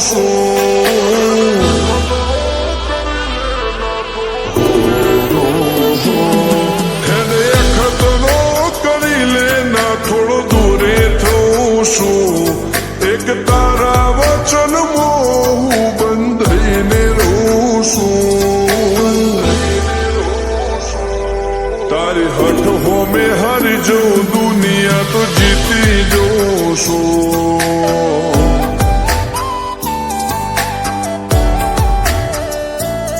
છું એને અખતરો કરી લે ના થોડો દૂરે થઉં છું એક તારા વચન હું બંધાઈને રહું છું તારી હઠ હોમે હારી જો દુનિયા તો જીતી જોશું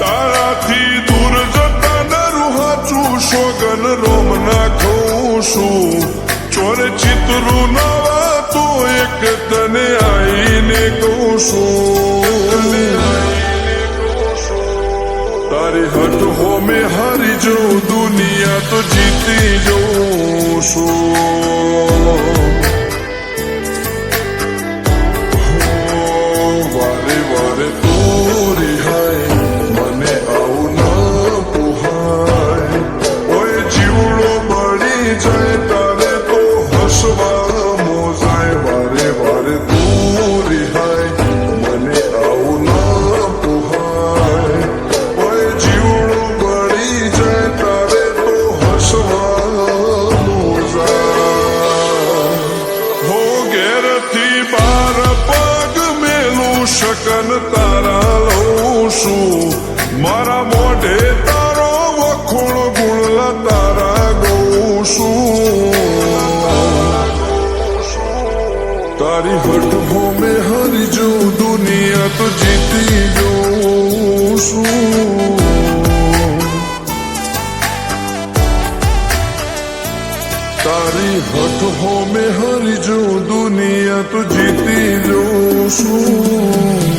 તારાથી દૂર જતા ન રૂહાચું સોગન રોમ નાખું છું ચોરે ચિતરું નવા તો એક તને આઈને કહું છું તારી હઠ હોમે હારી જો દુનિયા તો જીતી જોશું વારે વારે તું રિહાય મને આવું ના પોહાય ઓય જીવડો બળી જાય તારે તો હસવા મોજાય વારે વારે તું રિહાય મને આવું ના પોહાય ઓય જીવડો બળી જાય તારે તો હસવા મોજાય હો ઘેરથી બાર પગ મેલું શકન તારા લઉં છું મારા મોઢે તારો વખોણ ગુણલા તારા ગઉં છું તારી હઠ હોમે હારી જો દુનિયા તો જીતી જોઉં છું તારી હઠ હોમે હારી જો દુનિયા તો જીતી જોઉં છું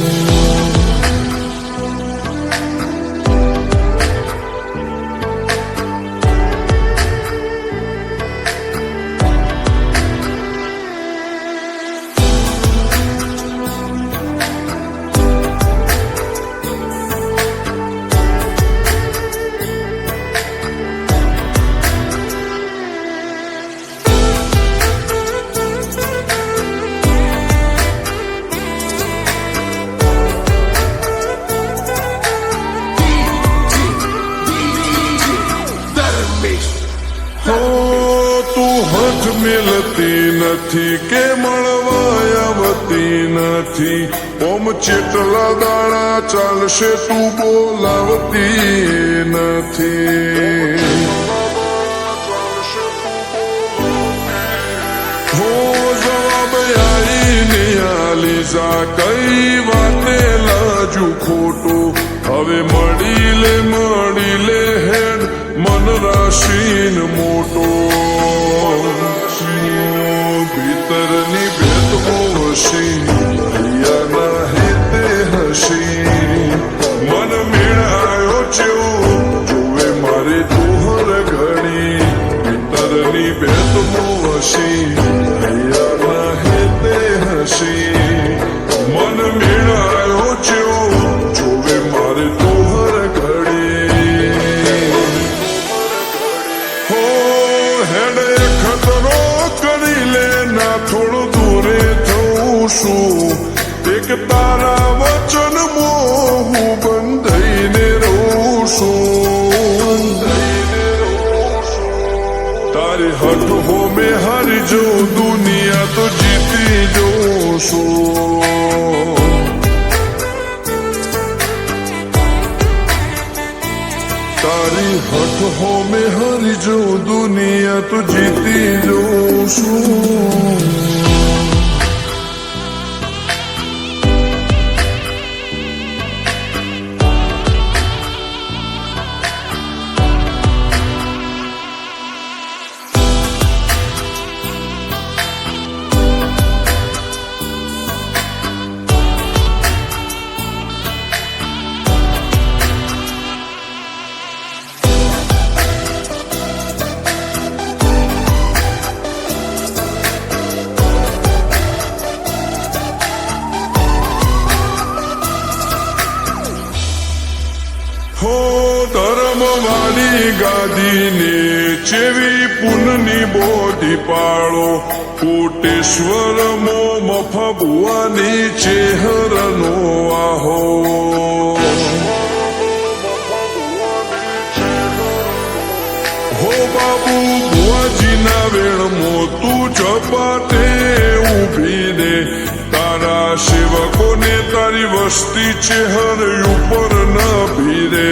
મિલતી નથી કે મળવા આવતી નથી ઓમ ચેટલા દાડા ચાલશે તું બોલાવતી નથી હો જવાબ આઈને આલી જા કઈ વાતે લાજુ ખોટું હવે મળી લે હેડ મન રાશીન મોટો ભીતરની ભેદ હસી હૈયાના હેતે હસી મન મેળાયો જેવો જોવે મારે તોહર ઘડી ભીતરની ભેદ હસી હૈયાના હેતે હસી મન મેળાયો જેવો જોવે મારે તોહર ઘડી હો હેડે ખતરો કરી લે ના થોડો દૂરે થઉં છું એક તારા વચન હું બંધાઈને રહું છું તારી હઠ હોમે હારી જો દુનિયા તો જીતી જોશું તારી હઠ હોમે હારી જો દુનિયા તો જીતી જોશું હો ધર્મ વાળી ગાદીને ચેવી પુનની બોધી પાળો કોટેશ્વર મોમ ફગવાની ચેહરનો આહો હો બાબુ બુઆજીના વેણમો તું ઝપાટે ઊભી રે તારા સેવકોને તારી વસ્તી ચેહર ઉપર ન ભીરે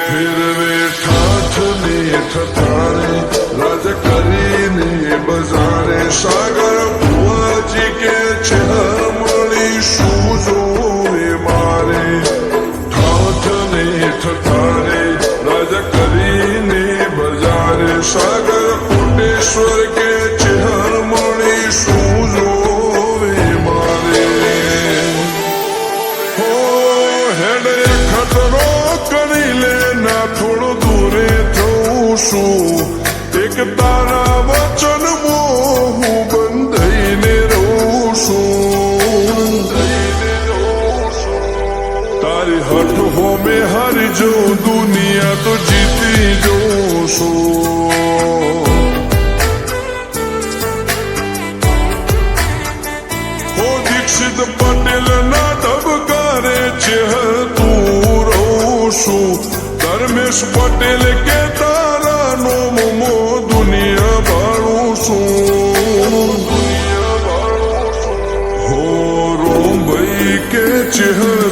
ફેરવે ઠાઠને ઠઠાણે રાજ કરીને બજારે સાગર બુઆજી કે ચેહર મળી શું જોવે મારે ઠાઠને ઠઠાણે રાજ કરીને બજારે સાગર કોટેશ્વર કે ચેહર મળી શું જોવે મારે હો હેડ ખતરો કરી લે ના થોડો દૂરે થઉં છું એક તારા વચન હું બંધાઈને રહું છું તારી હઠ હો મેં હારી જો દુનિયા તો જીતી જોઉં છું હો દીક્ષિત પટેલ ના ધબકારે ચેહર તું રહું છું ધર્મેશ પટેલ કે તારા નો મો દુનિયા ભાળું છું હો રોમ ભાઈ કે ચેહર